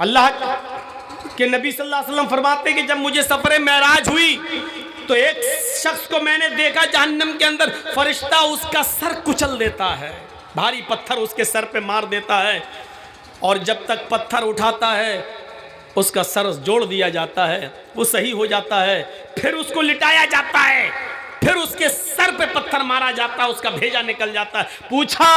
अल्लाह के नबी सल्लल्लाहु अलैहि वसल्लम फरमाते कि जब मुझे सफरे मेराज हुई तो एक शख्स को मैंने देखा जहन्नम के अंदर, फरिश्ता उसका सर कुचल देता है, भारी पत्थर उसके सर पे मार देता है, और जब तक पत्थर उठाता है उसका सर जोड़ दिया जाता है, वो सही हो जाता है, फिर उसको लिटाया जाता है, फिर उसके सर पे पत्थर मारा जाता है, उसका भेजा निकल जाता है। पूछा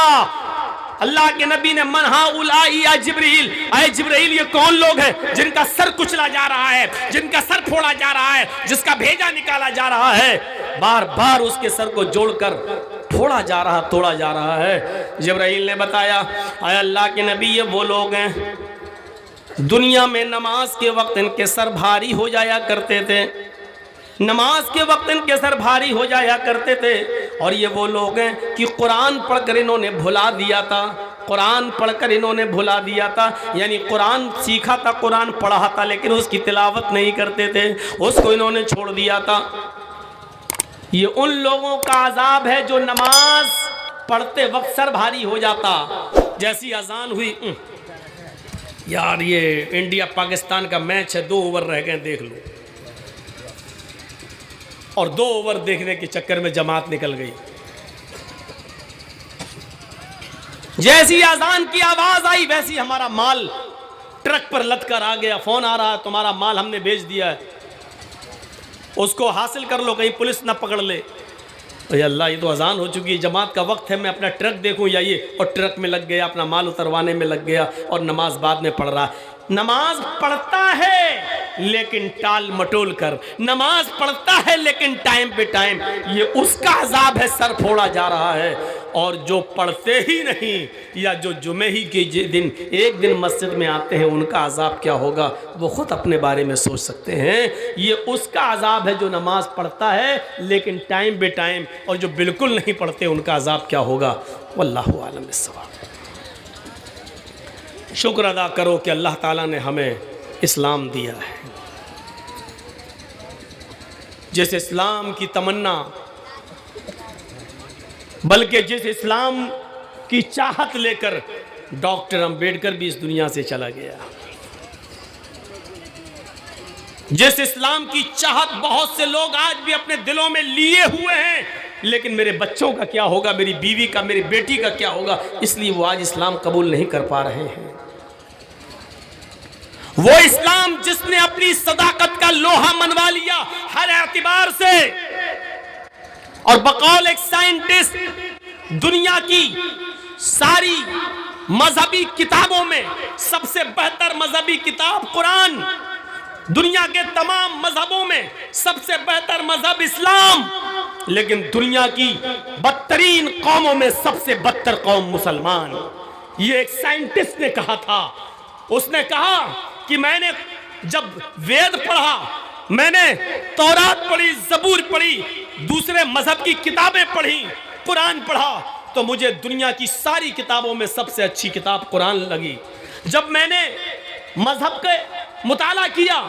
अल्लाह के नबी ने, मन हाउलाई या जिब्रील, अय जिब्रील ये कौन लोग हैं जिनका सर कुचला जा रहा है, जिनका सर फोड़ा जा रहा है, जिसका भेजा निकाला जा रहा है, बार बार उसके सर को जोड़कर फोड़ा जा रहा, तोड़ा जा रहा है। जिब्रील ने बताया, अय अल्लाह के नबी ये वो लोग हैं दुनिया में नमाज के वक्त इनके सर भारी हो जाया करते थे, नमाज के वक्त इनके सर भारी हो जाया करते थे, और ये वो लोग हैं कि कुरान पढ़कर इन्होंने भुला दिया था, कुरान पढ़कर इन्होंने भुला दिया था, यानी कुरान सीखा था, कुरान पढ़ा था, लेकिन उसकी तिलावत नहीं करते थे, उसको इन्होंने छोड़ दिया था। ये उन लोगों का अजाब है जो नमाज पढ़ते वक्त सर भारी हो जाता। जैसी अजान हुई, यार ये इंडिया पाकिस्तान का मैच है, 2 ओवर रह गए, देख लो, और 2 ओवर देखने के चक्कर में जमात निकल गई। जैसी अजान की आवाज आई वैसी हमारा माल ट्रक पर लद कर आ गया, फोन आ रहा है तुम्हारा माल हमने भेज दिया है, उसको हासिल कर लो कहीं पुलिस ना पकड़ ले। तो अल्लाह ये तो अजान हो चुकी है, जमात का वक्त है, मैं अपना ट्रक देखूं या ये, और ट्रक में लग गया, अपना माल उतरवाने में लग गया, और नमाज बाद में पढ़ रहा। नमाज पढ़ता है लेकिन टाल मटोल कर, नमाज पढ़ता है लेकिन टाइम पे टाइम, ये उसका अजाब है, सर फोड़ा जा रहा है। और जो पढ़ते ही नहीं या जो जुमे ही के दिन एक दिन मस्जिद में आते हैं, उनका अजाब क्या होगा वो खुद अपने बारे में सोच सकते हैं। ये उसका अजाब है जो नमाज पढ़ता है लेकिन टाइम बे टाइम, और जो बिल्कुल नहीं पढ़ते उनका अजाब क्या होगा। वल्लाहु आलम बिस्सवाब। शुक्र अदा करो कि अल्लाह ताला ने हमें इस्लाम दिया है। जिस इस्लाम की तमन्ना, बल्कि जिस इस्लाम की चाहत लेकर डॉक्टर अंबेडकर भी इस दुनिया से चला गया, जिस इस्लाम की चाहत बहुत से लोग आज भी अपने दिलों में लिए हुए हैं, लेकिन मेरे बच्चों का क्या होगा, मेरी बीवी का, मेरी बेटी का क्या होगा, इसलिए वो आज इस्लाम कबूल नहीं कर पा रहे हैं। वो इस्लाम जिसने अपनी सदाकत का लोहा मनवा लिया हर एतबार से, और बकौल एक साइंटिस्ट दुनिया की सारी मजहबी किताबों में सबसे बेहतर मजहबी किताब कुरान, दुनिया के तमाम मजहबों में सबसे बेहतर मजहब इस्लाम, लेकिन दुनिया की बदतरीन कौमों में सबसे बदतर कौम मुसलमान। ये एक साइंटिस्ट ने कहा था, उसने कहा कि मैंने जब वेद पढ़ा, मैंने तौरात पढ़ी, ज़बूर पढ़ी, दूसरे मजहब की किताबें पढ़ी, कुरान पढ़ा, तो मुझे दुनिया की सारी किताबों में सबसे अच्छी किताब कुरान लगी। जब मैंने मजहब के मुताला किया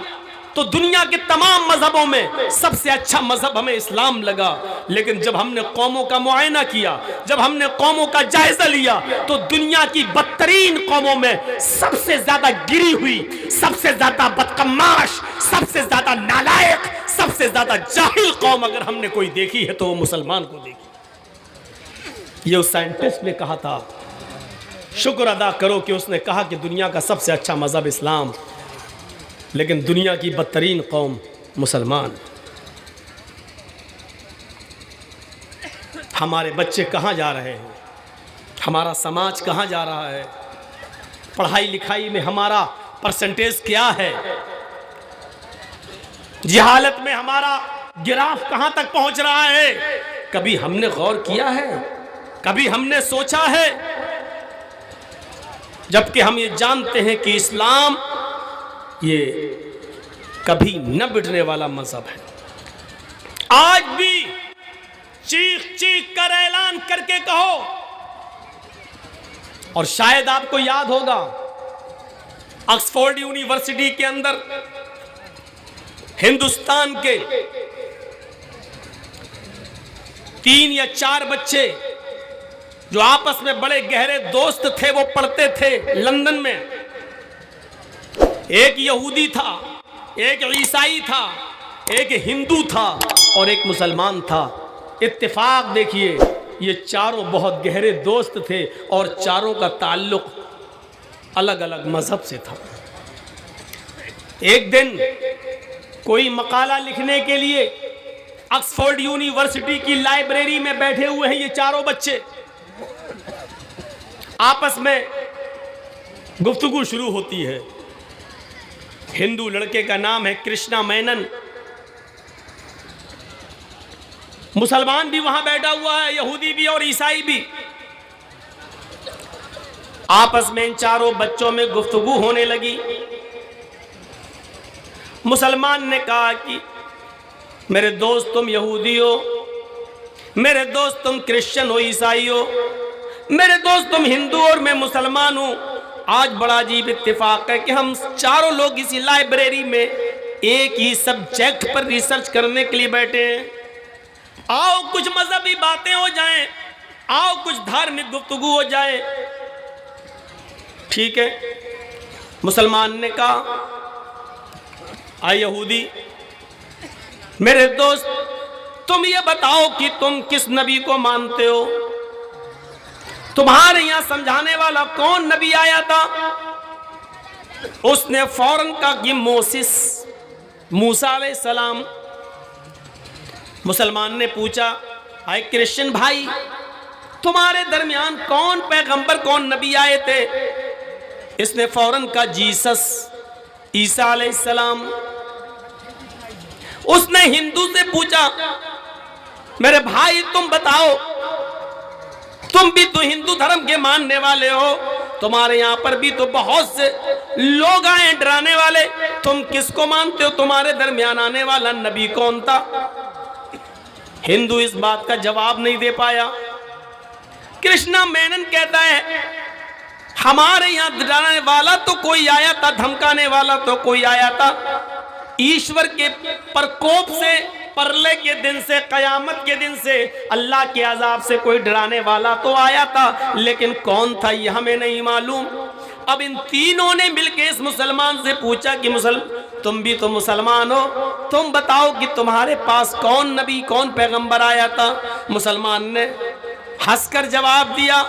तो दुनिया के तमाम मजहबों में सबसे अच्छा मजहब हमें इस्लाम लगा। लेकिन जब हमने कौमों का मुआयना किया, जब हमने कौमों का जायजा लिया, तो दुनिया की बदतरीन कौमों में सबसे ज्यादा गिरी हुई, सबसे ज्यादा बदकमाश, सबसे ज्यादा नालायक, सबसे ज्यादा जाहिल कौम अगर हमने कोई देखी है तो वो मुसलमान को देखी। ये उस साइंटिस्ट ने कहा था। शुक्र अदा करो कि उसने कहा कि दुनिया का सबसे अच्छा मजहब इस्लाम, लेकिन दुनिया की बदतरीन कौम मुसलमान। हमारे बच्चे कहाँ जा रहे हैं, हमारा समाज कहाँ जा रहा है, पढ़ाई लिखाई में हमारा परसेंटेज क्या है, जहालत में हमारा गिराफ कहाँ तक पहुँच रहा है। कभी हमने गौर किया है, कभी हमने सोचा है? जबकि हम ये जानते हैं कि इस्लाम ये कभी न बिगड़ने वाला मजहब है। आज भी चीख चीख कर ऐलान करके कहो, और शायद आपको याद होगा ऑक्सफोर्ड यूनिवर्सिटी के अंदर हिंदुस्तान के 3 या 4 बच्चे जो आपस में बड़े गहरे दोस्त थे, वो पढ़ते थे लंदन में। एक यहूदी था, एक ईसाई था, एक हिंदू था और एक मुसलमान था। इत्तेफाक देखिए, ये चारों बहुत गहरे दोस्त थे और चारों का ताल्लुक अलग अलग मजहब से था। एक दिन कोई मकाला लिखने के लिए ऑक्सफोर्ड यूनिवर्सिटी की लाइब्रेरी में बैठे हुए हैं ये चारों बच्चे। आपस में गुफ्तगू शुरू होती है। हिंदू लड़के का नाम है कृष्णा मेनन, मुसलमान भी वहां बैठा हुआ है, यहूदी भी और ईसाई भी। आपस में इन चारों बच्चों में गुफ्तगू होने लगी। मुसलमान ने कहा कि मेरे दोस्त तुम यहूदी हो, मेरे दोस्त तुम क्रिश्चियन हो, ईसाई हो, मेरे दोस्त तुम हिंदू और मैं मुसलमान हूं। आज बड़ा अजीब इत्तेफाक है कि हम चारों लोग इसी लाइब्रेरी में एक ही सब्जेक्ट पर रिसर्च करने के लिए बैठे हैं। आओ कुछ मजहबी बातें हो जाएं, आओ कुछ धार्मिक गुफ्तगू हो जाए। ठीक है, मुसलमान ने कहा, आ यहूदी, मेरे दोस्त तुम ये बताओ कि तुम किस नबी को मानते हो? तुम्हारे यहां समझाने वाला कौन नबी आया था? उसने फौरन कहा कि मोसेस, मूसा अलैहिस्सलाम। मुसलमान ने पूछा, आए क्रिश्चियन भाई, तुम्हारे दरमियान कौन पैगंबर, कौन नबी आए थे? इसने फौरन कहा जीसस, ईसा अलैहिस्सलाम। उसने हिंदू से पूछा, मेरे भाई तुम बताओ, तुम भी तो हिंदू धर्म के मानने वाले हो, तुम्हारे यहां पर भी तो बहुत से लोग आए डराने वाले, तुम किसको मानते हो? तुम्हारे दरमियान आने वाला नबी कौन था? हिंदू इस बात का जवाब नहीं दे पाया। कृष्णा मेनन कहता है, हमारे यहां डराने वाला तो कोई आया था, धमकाने वाला तो कोई आया था। ईश्वर के प्रकोप से, परले के दिन से, कयामत के दिन से, अल्लाह के अजाब से कोई डराने वाला तो आया था, लेकिन कौन था ये हमें नहीं मालूम। अब इन तीनों ने मिलकर इस मुसलमान से पूछा कि तुम भी तो मुसलमान हो, तुम बताओ कि तुम्हारे पास कौन नबी, कौन पैगंबर आया था? मुसलमान ने हंसकर जवाब दिया,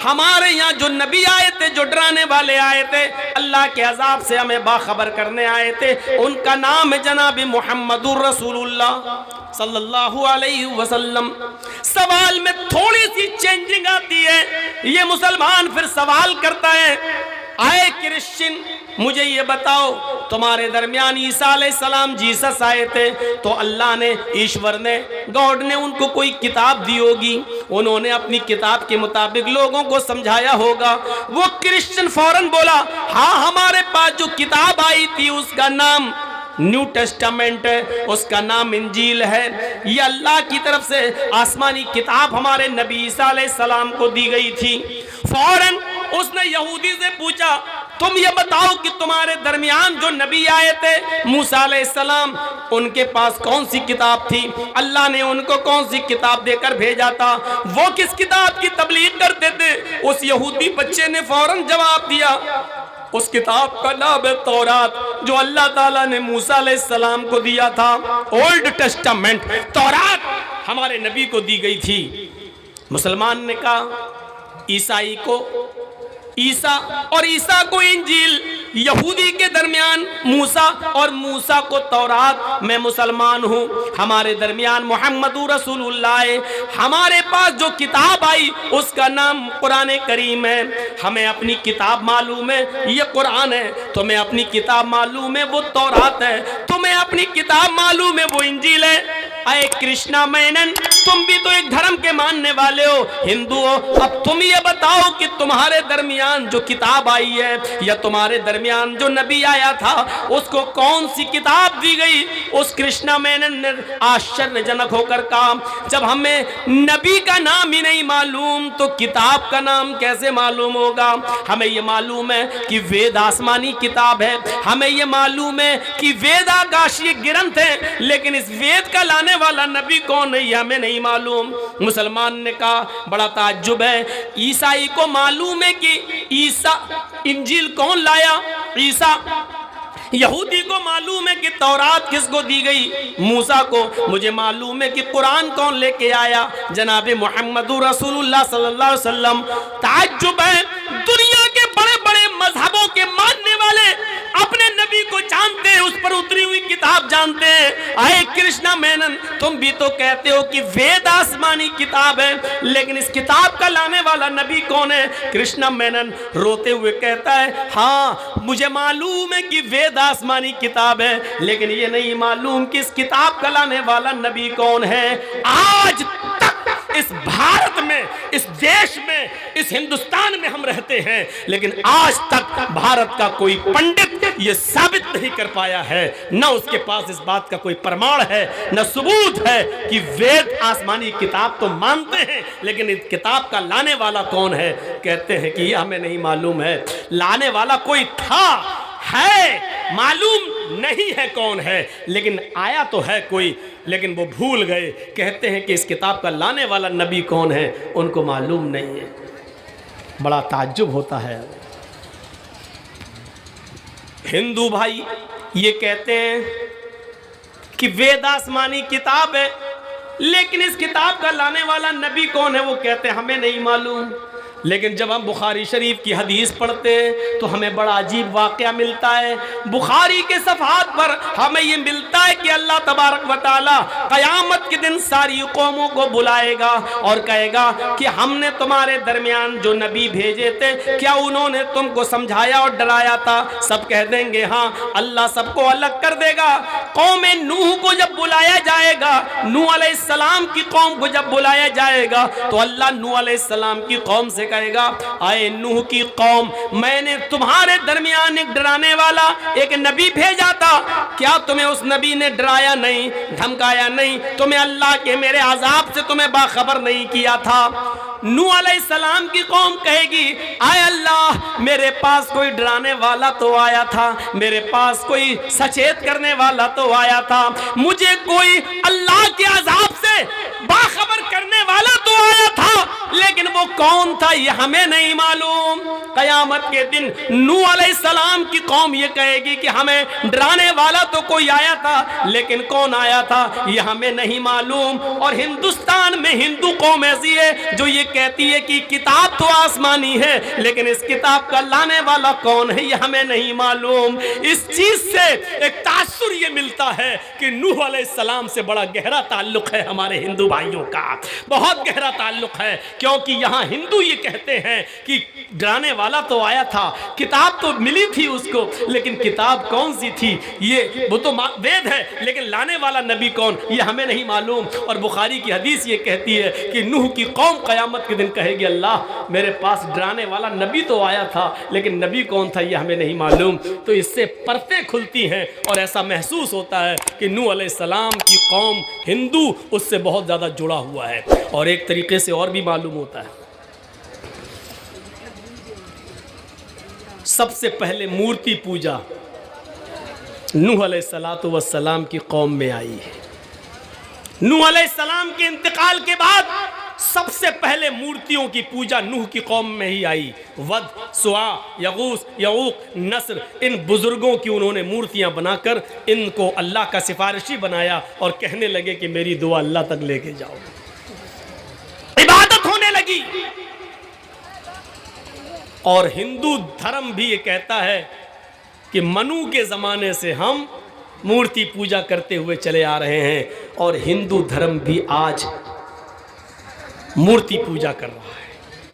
हमारे यहाँ जो नबी आए थे, जो डराने वाले आए थे, अल्लाह के अजाब से हमें बाखबर करने आए थे, उनका नाम है जनाब मुहम्मदुर रसूलुल्लाह सल्लल्लाहु अलैहि वसल्लम। सवाल में थोड़ी सी चेंजिंग आती है। ये मुसलमान फिर सवाल करता है, आए क्रिश्चियन, मुझे ये बताओ, तुम्हारे दरमियान ईसा अलैहिस्सलाम जीसस आए थे, तो अल्लाह ने, ईश्वर ने, गॉड ने उनको कोई किताब दी होगी, उन्होंने अपनी किताब के मुताबिक लोगों को समझाया होगा। वो क्रिश्चियन फौरन बोला, हाँ, हमारे पास जो किताब आई थी उसका नाम न्यू टेस्टामेंट है, उसका नाम इंजील है। ये अल्लाह की तरफ से आसमानी किताब हमारे नबी ईसा अलैहिस्सलाम को दी गई थी। फौरन उसने यहूदी से पूछा, तुम ये बताओ कि तुम्हारे दरमियान जो नबी आए थे मूसा अलैहिस्सलाम, उनके पास कौन सी किताब थी? अल्लाह ने उनको कौन सी किताब देकर भेजा था? वो किस किताब की तबलीग करते थे? उस यहूदी बच्चे ने फौरन जवाब दिया, उस किताब का नाम है तौरात, जो अल्लाह ताला ने मूसा अलैहिस्सलाम को दिया था। ओल्ड टेस्टामेंट, तौरात हमारे नबी को दी गई थी। मुसलमान ने कहा, ईसाई को ईसा और ईसा को इंजील, यहूदी के दरमियान मूसा और मूसा को तौरात। मैं मुसलमान हूँ, हमारे दरमियान मुहम्मदुर रसूलुल्लाह है। हमारे पास जो किताब आई उसका नाम कुरान करीम है। हमें अपनी किताब मालूम है, ये कुरान है। तुम्हें अपनी किताब मालूम है, वो तौरात है। तुम्हें अपनी किताब मालूम है, वो इंजील है। अरे कृष्णा मेनन, तुम भी तो एक धर्म के मानने वाले हो, हिंदू हो। अब तुम ये बताओ कि तुम्हारे दरमियान जो किताब आई है, या तुम्हारे दरमियान जो नबी आया था, उसको कौन सी किताब दी गई? उस कृष्णा मेनन ने आश्चर्यजनक होकर कहा, जब हमें नबी का नाम ही नहीं मालूम तो किताब का नाम कैसे मालूम होगा? हमें ये मालूम है कि वेद आसमानी किताब है, हमें ये मालूम है कि वेद आकाशीय ग्रंथ है, लेकिन इस वेद का लाने वाला नबी कौन है, हमें नहीं मालूम। मुसलमान ने कहा, बड़ा ताज्जुब है, ईसाई को मालूम है कि ईसा इंजील कौन लाया? ईसा यहूदी को मालूम है कि तौरात किसको दी गई, मूसा को। मुझे मालूम है कि कुरान कौन लेके आया, जनाब मुहम्मदुर रसूलुल्लाह सल्लल्लाहु अलैहि वसल्लम। ताज्जुब है, दुनिया के बड़े बड़े मजहबों के मानने वाले अपने नबी को जानते हैं, उस पर उतरी हुई किताब जानते हैं। आए कृष्णा मेनन, तुम भी तो कहते हो कि वेद आसमानी किताब है, लेकिन इस किताब का लाने वाला नबी कौन है? कृष्णा मेनन रोते हुए कहता है, हाँ मुझे मालूम है कि वेद आसमानी किताब है, लेकिन ये नहीं मालूम कि इस किताब का लाने वाला नबी कौन है। आज तक इस भारत में, इस देश में, इस हिंदुस्तान में हम रहते हैं, लेकिन आज तक भारत का कोई पंडित ये साबित नहीं कर पाया है, न उसके पास इस बात का कोई प्रमाण है, न सबूत है कि वेद आसमानी किताब तो मानते हैं, लेकिन इस किताब का लाने वाला कौन है? कहते हैं कि ये हमें नहीं मालूम है। लाने वाला कोई था, है, मालूम नहीं है कौन है, लेकिन आया तो है कोई, लेकिन वो भूल गए। कहते हैं कि इस किताब का लाने वाला नबी कौन है, उनको मालूम नहीं है। बड़ा ताज्जुब होता है। हिंदू भाई ये कहते हैं कि वेद आसमानी किताब है, लेकिन इस किताब का लाने वाला नबी कौन है, वो कहते हैं हमें नहीं मालूम। लेकिन जब हम बुखारी शरीफ की हदीस पढ़ते हैं तो हमें बड़ा अजीब वाक़या मिलता है। बुखारी के सफ़हात पर हमें ये मिलता है कि अल्लाह तबारक व तआला क़यामत के दिन सारी कौमों को बुलाएगा और कहेगा कि हमने तुम्हारे दरमियान जो नबी भेजे थे, क्या उन्होंने तुमको समझाया और डराया था? सब कह देंगे हाँ। अल्लाह सबको अलग कर देगा। कौम नूह को जब बुलाया जाएगा, नूह अलैहिस्सलाम की कौम को जब बुलाया जाएगा, तो अल्लाह नूह अलैहिस्सलाम की कौम से कहेगा, आए नूह की कौम, मैंने तुम्हारे दरमियान एक डराने वाला एक नबी भेजा था, क्या तुम्हें उस नबी ने डराया नहीं, धमकाया नहीं? तुम्हें अल्लाह के मेरे अजाब से तुम्हें बाखबर नहीं किया था? नूह अलैहिस्सलाम की कौम कहेगी, आए अल्लाह, मेरे पास कोई डराने वाला तो आया था, मेरे पास कोई सचेत करने वाला तो आया था, मुझे कोई अल्लाह के अजाब से बाखबर करने वाला तो आया था, लेकिन वो कौन था ये हमें नहीं मालूम। कयामत के दिन नूह अलैहिस्सलाम की कौम ये कहेगी कि हमें डराने वाला तो कोई आया था, लेकिन कौन आया था ये हमें नहीं मालूम। और हिंदुस्तान में हिंदू कौम ऐसी है जो ये कहती है कि किताब तो आसमानी है, लेकिन इस किताब का लाने वाला कौन है ये हमें नहीं मालूम। इस चीज से एक तासुर ये मिलता है कि नूह अलैहिस्सलाम से बड़ा गहरा ताल्लुक है हमारे हिंदू भाइयों का, बहुत गहरा ताल्लुक है। क्योंकि यहाँ हिंदू ये कहते हैं कि डराने वाला तो आया था, किताब तो मिली थी उसको, लेकिन किताब कौन सी थी ये वो तो वेद है, लेकिन लाने वाला नबी कौन ये हमें नहीं मालूम। और बुखारी की हदीस ये कहती है कि नूह की कौम कयामत के दिन कहेगी, अल्लाह मेरे पास डराने वाला नबी तो आया था, लेकिन नबी कौन था ये हमें नहीं मालूम। तो इससे परतें खुलती हैं और ऐसा महसूस होता है कि नूह अलैहिस्सलाम की कौम हिंदू उससे बहुत ज़्यादा जुड़ा हुआ है। और एक तरीके से और भी मालूम होता है, सबसे पहले मूर्ति पूजा नूह अलैहिस्सलातु वस्सलाम की कौम में आई है। नूह अलैहिस्सलाम के इंतकाल के बाद सबसे पहले मूर्तियों की पूजा नूह की कौम में ही आई। वद, सुआ, यगूस, यऊक, नस्र, इन बुजुर्गों की उन्होंने मूर्तियां बनाकर इनको अल्लाह का सिफारिशी बनाया और कहने लगे कि मेरी दुआ अल्लाह तक लेके जाओ। इबादत होने लगी। और हिंदू धर्म भी ये कहता है कि मनु के ज़माने से हम मूर्ति पूजा करते हुए चले आ रहे हैं, और हिंदू धर्म भी आज मूर्ति पूजा कर रहा है।